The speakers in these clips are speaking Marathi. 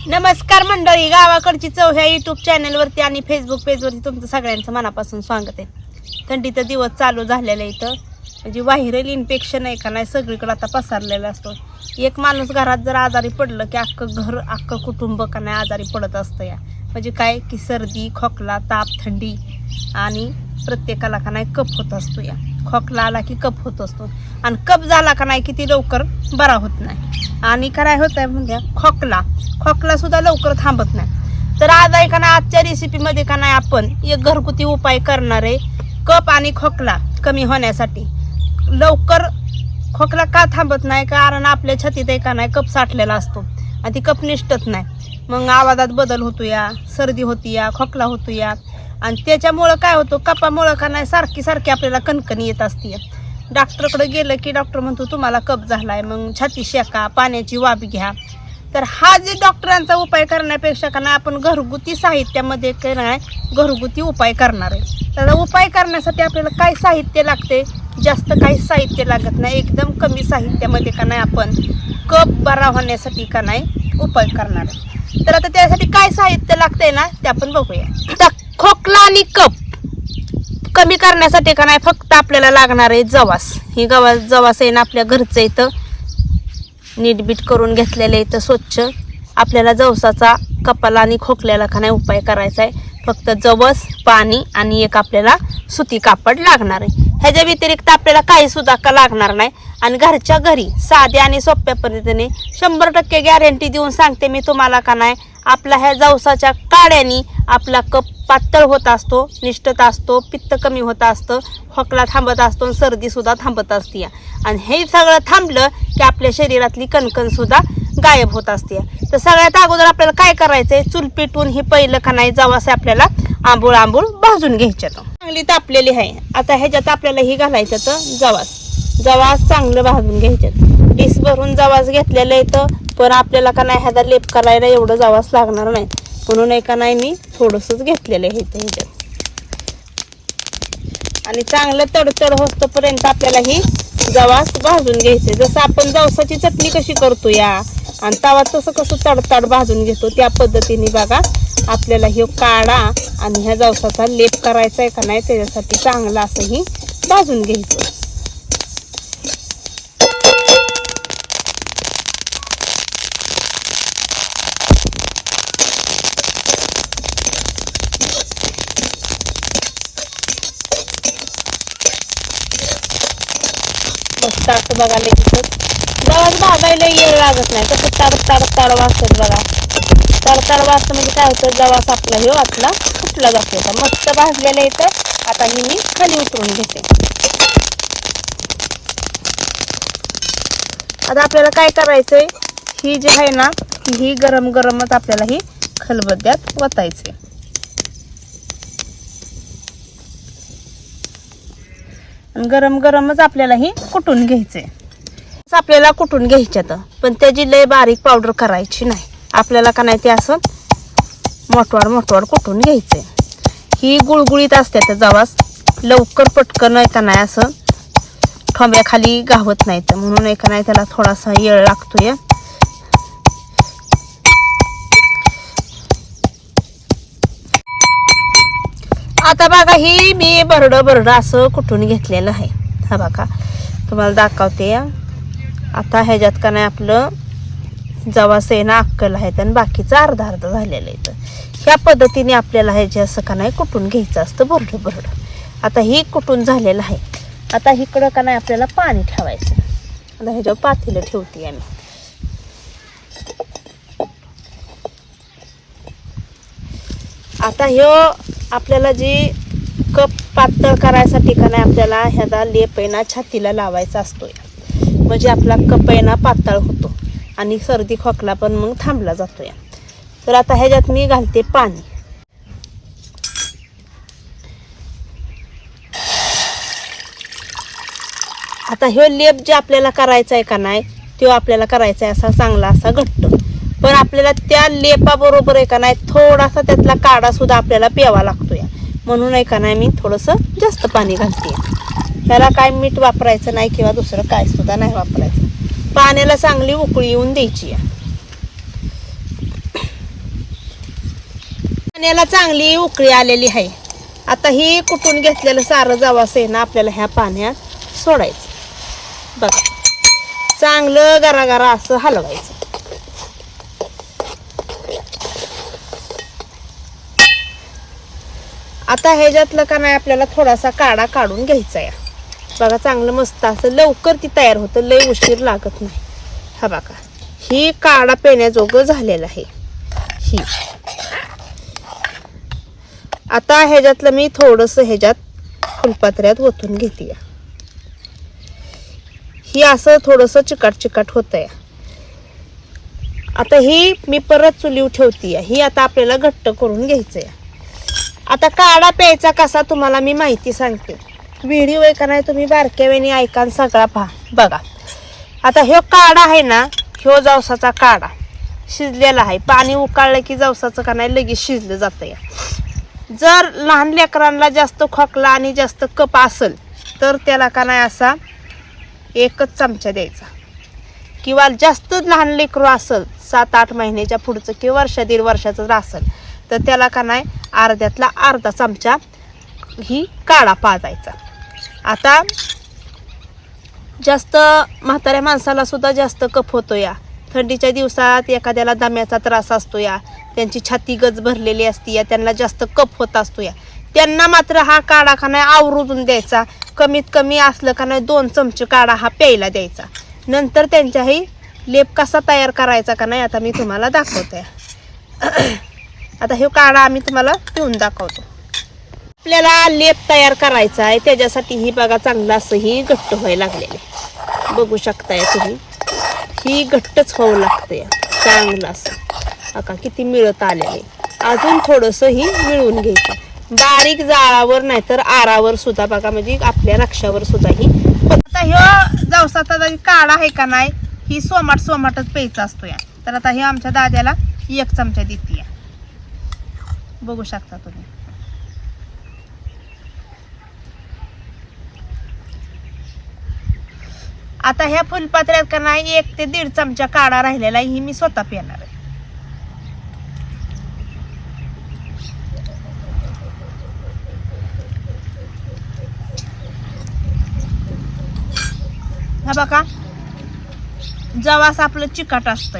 नमस्कार मंडळी, गावाकडची चव ह्या युट्यूब चॅनलवरती आणि फेसबुक पेजवरती तुमचं सगळ्यांचं मनापासून स्वागत आहे. थंडीचा दिवस चालू झालेला इथं म्हणजे व्हायरल इन्फेक्शन आहे का नाही सगळीकडे आता पसरलेला असतो. एक माणूस घरात जर आजारी पडलं की अख्खं कुटुंब का नाही आजारी पडत असतं. या म्हणजे काय की सर्दी, खोकला, ताप, थंडी आणि प्रत्येकाला का नाही कफ होत असतो. या खोकला आला की कफ होत असतो आणि कफ झाला का नाही किती लवकर बरा होत नाही. आणि काय होत आहे म्हणजे खोकला सुद्धा लवकर थांबत नाही. तर आज आहे का नाही आजच्या रेसिपीमध्ये का नाही आपण एक घरगुती उपाय करणार आहे कफ आणि खोकला कमी होण्यासाठी. लवकर खोकला का थांबत नाही कारण आपल्या छातीत आहे का नाही कफ साठलेला असतो आणि ती कफ निष्ठत नाही. मग आवाजात बदल होतो या, सर्दी होती या, खोकला होतो या आणि त्याच्यामुळं काय होतं कफामुळं का नाही सारखी आपल्याला कणकणी येत असते. डॉक्टरकडे गेलं की डॉक्टर म्हणतो तुम्हाला कफ झालाय, मग छाती शेका, पाण्याची वाफ घ्या. तर हा जे डॉक्टरांचा उपाय करण्यापेक्षा का नाही आपण घरगुती साहित्यामध्ये काय नाही घरगुती उपाय करणार आहे. त्याचा उपाय करण्यासाठी आपल्याला काय साहित्य लागते, जास्त काही साहित्य लागत नाही. एकदम कमी साहित्यामध्ये का नाही आपण कफ बरा होण्यासाठी का नाही उपाय करणार आहे. तर आता त्यासाठी काय साहित्य लागतंय ना ते आपण बघूया. आता खोकला आणि कफ कमी करण्यासाठी का नाही फक्त आपल्याला लागणार आहे जवास. ही जवास आहे ना आपल्या घरचं इथं नीटबीट करून घेतलेलं इथं स्वच्छ. आपल्याला जवसाचा कपाला आणि खोकल्याला का नाही उपाय करायचा आहे. फक्त जवस, पाणी आणि एक आपल्याला सुती कापड लागणार आहे. ह्याच्या व्यतिरिक्त आपल्याला काही सुद्धा का लागणार नाही. आणि घरच्या घरी साध्या आणि सोप्या पद्धतीने 100% गॅरंटी देऊन सांगते मी तुम्हाला का नाही आपला ह्या जवसाच्या काड्याने आपला कफ पातळ होत असतो, निष्ठत असतो, पित्त कमी होत असतं, खोकला थांबत असतो, सर्दी सुद्धा थांबत असते. आणि हे सगळं थांबलं की आपल्या शरीरातली कणकण सुद्धा गायब होत असते. तर सगळ्यात अगोदर आपल्याला काय करायचंय चूल पेटून हे पहिलं का नाही जवस आपल्याला आंबूळ भाजून घ्यायच्या. चांगली तापलेली आहे. आता ह्याच्यात आपल्याला ही घालायचं तर जवास चांगलं भाजून घ्यायच्यात. डिस भरून जवास घेतलेलं येतं पण आपल्याला का नाही ह्याचा लेप करायला एवढं जवास लागणार नाही म्हणून एका नाही मी थोडंसंच घेतलेलं आहे ह्याच्यात. आणि चांगलं तडतड होतपर्यंत आपल्याला ही जवास भाजून घ्यायचे. जसं आपण जवसाची चटणी कशी करतो या आणि तवा तसं कसं तडतड भाजून घेतो त्या पद्धतीने बघा आपल्याला हे काढा आणि ह्या जवसाचा लेप करायचा आहे का नाही त्याच्यासाठी चांगलं असं ही भाजून घ्यायचं. मस्त बघा लगेच जवस भाजायला वेळ लागत नाही. कसं ताड वाजतात बघा. तडतड वाजतं म्हणजे काय होतं जवास आपला हे वाचला फुटला जातो. मस्त भाजलेलं येतं. आता ही मी खाली उतरून घेते. आता आपल्याला काय करायचंय ही जी आहे ना ही गरमच आपल्याला ही खलबत्त्यात वतायचे. गरमच आपल्याला ही कुटून घ्यायचे. आपल्याला कुटून घ्यायच्यात पण त्याची लय बारीक पावडर करायची नाही. आपल्याला का नाही ते असं मोठवाड कुटून घ्यायचे. ही गुळगुळीत असते तर जवास लवकर पटकन आहे का नाही असं ठोंब्याखाली गावत नाही तर म्हणून आहे का नाही त्याला थोडासा वेळ लागतोय. आता बघा ही मी बरड असं कुटून घेतलेलं आहे. हा बघा तुम्हाला दाखवते. आता ह्याच्यात का नाही आपलं जवास आहे ना अक्कल आहेत आणि बाकीचं अर्ध झालेलं आहे. तर ह्या पद्धतीने आपल्याला ह्याचे असं का नाही कुटून घ्यायचं असतं बरड. आता ही कुटून झालेलं आहे. आता इकडं का नाही आपल्याला पाणी ठेवायचं. आता ह्याच्यावर पातेलं ठेवते आम्ही. आता ह्यो आपल्याला जी कप पातळ करायसाठी का नाही आपल्याला ह्याचा लेप आहे ना छातीला लावायचा असतो. म्हणजे आपला कप आहे ना पातळ होतो आणि सर्दी खोकला पण मग थांबला जातो. तर आता ह्याच्यात मी घालते पाणी. आता ह्यो लेप जे आपल्याला करायचा आहे का नाही तो आपल्याला करायचा आहे असा चांगला असा घट्ट. पण आपल्याला त्या लेपाबरोबर आहे का नाही थोडासा त्यातला काढा सुद्धा आपल्याला प्यावा लागतोय. म्हणून आहे का नाही मी थोडंसं जास्त पाणी घालते. त्याला काय मीठ वापरायचं नाही किंवा दुसरं काय सुद्धा नाही वापरायचं. पाण्याला चांगली उकळी येऊन द्यायची. पाण्याला चांगली उकळी आलेली आहे. आता ही कुटून घेतलेलं सारं जवस आहे ना आपल्याला ह्या पाण्यात सोडायचं. बघा चांगलं गरागरा असं हलवायचं. आता ह्याच्यातलं का नाही आपल्याला थोडासा काढा काढून घ्यायचा आहे. बघा चांगलं मस्त असं लवकर ती तयार होतं, लय उशीर लागत नाही. हा बघा ही काढा पिण्याजोगं झालेलं आहे. ही आता ह्याच्यातलं मी थोडंसं ह्याच्यात फुलपात्र्यात ओतून घेते. ही असं थोडंसं चिकट चिकट होतंय. आता ही मी परत चुलीवर ठेवते. ही आता आपल्याला घट्ट करून घ्यायचंय. आता काढा प्यायचा कसा तुम्हाला मी माहिती सांगते. व्हिडिओ आहे का नाही तुम्ही बारक्या वेळी ऐका सगळा पहा. बघा आता ह्यो काढा आहे ना, ह्यो जवसाचा काढा शिजलेला आहे. पाणी उकळलं की जवसाचं का नाही लगेच शिजलं जातं या. जर लहान लेकरांना जास्त खोकला आणि जास्त कप असेल तर त्याला का नाही असा 1 चमचा द्यायचा. किंवा जास्त लहान लेकरू असेल 7-8 महिन्याच्या पुढचं किंवा वर्ष 1.5 वर्षाचं असेल तर त्याला का नाही अर्ध्यातला अर्धा चमचा ही काढा पाजायचा. आता जास्त म्हाताऱ्या माणसाला सुद्धा जास्त कफ होतो या. थंडीच्या दिवसात एखाद्याला दम्याचा त्रास असतो या, त्यांची छाती गज भरलेली असते या, त्यांना जास्त कफ होत असतो या, त्यांना मात्र हा काढा का नाही आवरून द्यायचा. कमीत कमी असलं का नाही 2 चमचे काढा हा प्यायला द्यायचा. नंतर त्यांच्याही लेप कसा तयार करायचा का नाही आता मी तुम्हाला दाखवते. आता हे काढा आम्ही तुम्हाला पिऊन दाखवतो. आपल्याला लेप तयार करायचा आहे त्याच्यासाठी ही बघा चांगलं असं ही घट्ट व्हायला लागलेले बघू शकताय तुम्ही. ही घट्टच व्हावं लागतं चांगलं असं. बघा किती मिळत आलेले. अजून थोडंसं ही मिळवून घ्यायचं बारीक जाळावर नाहीतर आरावर सुद्धा बघा, म्हणजे आपल्या रक्षावर सुद्धा ही. आता ह्यो जवसाचा काढा आहे का नाही ही सोमाटच प्यायचा असतो या. तर आता हे आमच्या दाद्याला 1 चमचा देते बघू शकता तुम्ही. आता ह्या फुलपात्र्यात का नाही 1 ते 1.5 चमचा काढा राहिलेला ही मी स्वतः पिणार आहे. हा बघा जवास आपलं चिकट असतं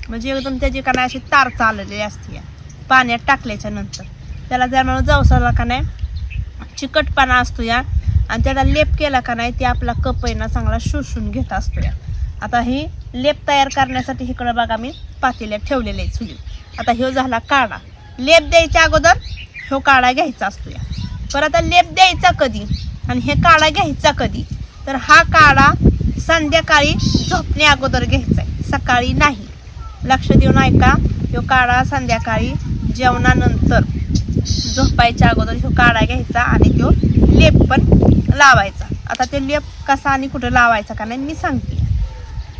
म्हणजे एकदम त्याची का नाही अशी तार चाललेली असते पाण्यात टाकल्याच्या नंतर. त्याला त्यामुळे जवसाला का नाही चिकटपणा असतो या आणि त्याला लेप केला का नाही ते आपला कप आहे ना चांगला शोषून घेत असतो या. आता ही लेप तयार करण्यासाठी इकडं बघा मी पातेल्यात ठेवलेले आहे चुली. आता ह्यो झाला काढा. लेप द्यायच्या अगोदर ह्यो काढा घ्यायचा असतो या. परत लेप द्यायचा कधी आणि हे काढा घ्यायचा कधी तर हा काढा संध्याकाळी झोपण्या अगोदर घ्यायचा आहे, सकाळी नाही. लक्ष देऊन ऐका. ह्यो काढा संध्याकाळी जेवणानंतर झोपायच्या अगोदर ह्यो काढा घ्यायचा आणि तो लेप पण लावायचा. आता ते लेप कसा आणि कुठं लावायचा का नाही मी सांगते.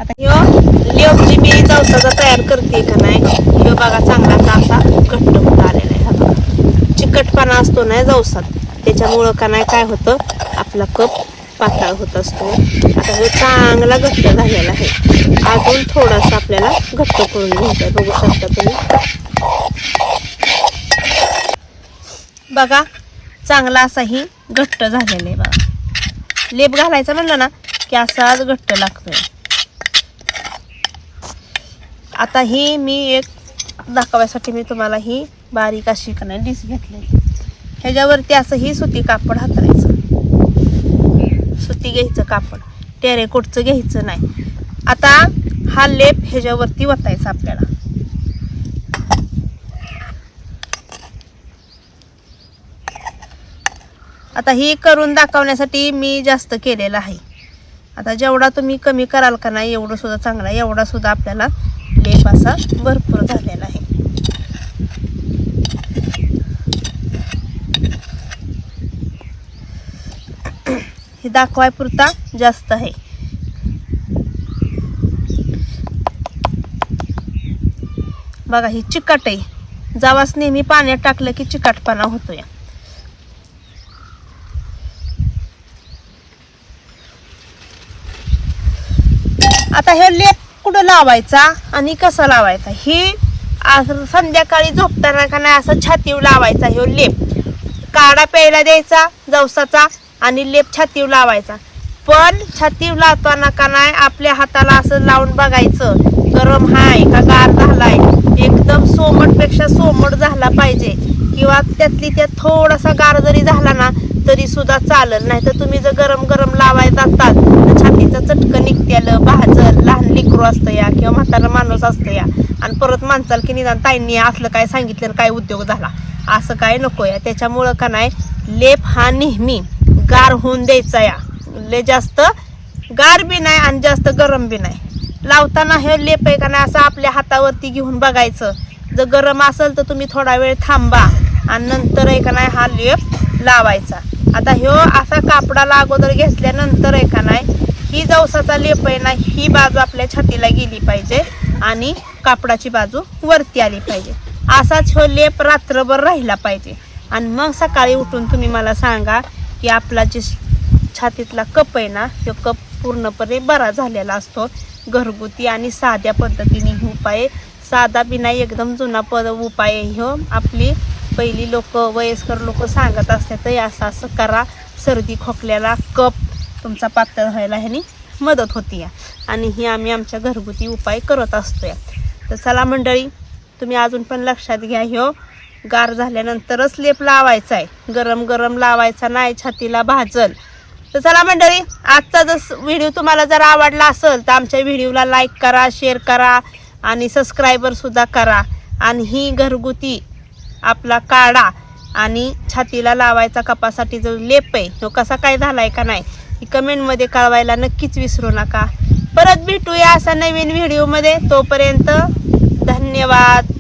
आता ह्यो लेप जी मी जवसाचा तयार करते का नाही ह्यो बघा चांगला असा घट्ट होत आलेला आहे. हा बघा चिकटपणा असतो ना जवसात त्याच्यामुळं का नाही काय होतं आपला कप पातळ होत असतो. आता हे चांगला घट्ट झालेला आहे. अजून थोडासा आपल्याला घट्ट करून घ्यायचा बघू शकता तुम्ही. बघा चांगला असाही घट्ट झालेला आहे बघा. लेप घालायचा म्हणलं ना की असाच घट्ट लागतोय. आता ही मी एक दाखवायसाठी मी तुम्हाला ही बारीक अशी का नाही डिश घेतलेली. ह्याच्यावरती असं ही सुती कापड हातरायचं. सुती घ्यायचं कापड टेरेकोटचं घ्यायचं नाही. आता हा लेप ह्याच्यावरती वतायचा आपल्याला. आता ही करून दाखवण्यासाठी मी जास्त केलेलं आहे. आता जेवढा तुम्ही कमी कराल का नाही एवढं सुद्धा चांगला. एवढा सुद्धा आपल्याला लेप असा भरपूर झालेला आहे. हे दाखवाय पुरता जास्त आहे. बघा ही चिकट आहे. जवास नेहमी पाण्यात टाकलं की चिकटपणा होतो या. आता हे लेप कुठं लावायचा आणि कसा लावायचा हे असं संध्याकाळी झोपताना का नाही असं छातीवर लावायचा ह्यो लेप. काढा प्यायला द्यायचा जवसाचा आणि लेप छातीवर लावायचा. पण छातीवर लावताना का नाही आपल्या हाताला असं लावून बघायचं गरम हाय का गार झालाय. एकदम सोमटपेक्षा सोमट झाला पाहिजे किंवा त्यातली त्यात थोडासा गार जरी झाला ना तरी सुद्धा चालेल. नाही तर तुम्ही जर गरम गरम लावायला जातात तर छातीचं चटकं निघत्यालं, भाजल, लहान लेकरू असतं या किंवा म्हातारा माणूस असतं या आणि परत माणसाल की निदान ताईंनी असलं काय सांगितलं काय उद्योग झाला असं काय नको या. त्याच्यामुळं का नाही लेप हा नेहमी गार होऊन द्यायचा या. लय जास्त गार बी नाही आणि जास्त गरम बी नाही. लावताना हे लेप आहे का नाही असं आपल्या हातावरती घेऊन बघायचं. जर गरम असेल तर तुम्ही थोडा वेळ थांबा आणि नंतर आहे का नाही हा लेप लावायचा. आता ह्यो असा कापडाला अगोदर घेतल्यानंतर आहे का नाही ही जवसाचा लेप आहे ना ही बाजू आपल्या छातीला गेली पाहिजे आणि कापडाची बाजू वरती आली पाहिजे. असाच ह्यो लेप रात्रभर राहिला पाहिजे. आणि मग सकाळी उठून तुम्ही मला सांगा की आपला जे छातीतला कप आहे ना तो कप पूर्णपणे बरा झालेला असतो. घरगुती आणि साध्या पद्धतीने ही उपाय, साधा बी नाही एकदम जुना उपाय ह्यो आपली पहिली लोक वयस्कर लोक सांगत असतात असं असं करा. सर्दी खोकल्याला कप तुमचा पातळ व्हायला ह्यानी मदत होती या. आणि ही आम्ही आमच्या घरगुती उपाय करत असतो या. तर चला मंडळी तुम्ही अजून पण लक्षात घ्या ह्यो गार झाल्यानंतरच लेप लावायचा आहे. गरम गरम लावायचा नाही छातीला भाजल. तर चला मंडळी आजचा जर व्हिडिओ तुम्हाला जर आवडला असेल तर आमच्या व्हिडिओला लाईक करा, शेअर करा आणि सबस्क्रायबरसुद्धा करा. आणि ही घरगुती आपला काढा आणि छातीला लावायचा कपासाठी जो लेप आहे तो कसा काय झालाय का नाही ही कमेंटमध्ये कळवायला नक्कीच विसरू नका. परत भेटूया असा नवीन व्हिडिओमध्ये. तोपर्यंत धन्यवाद.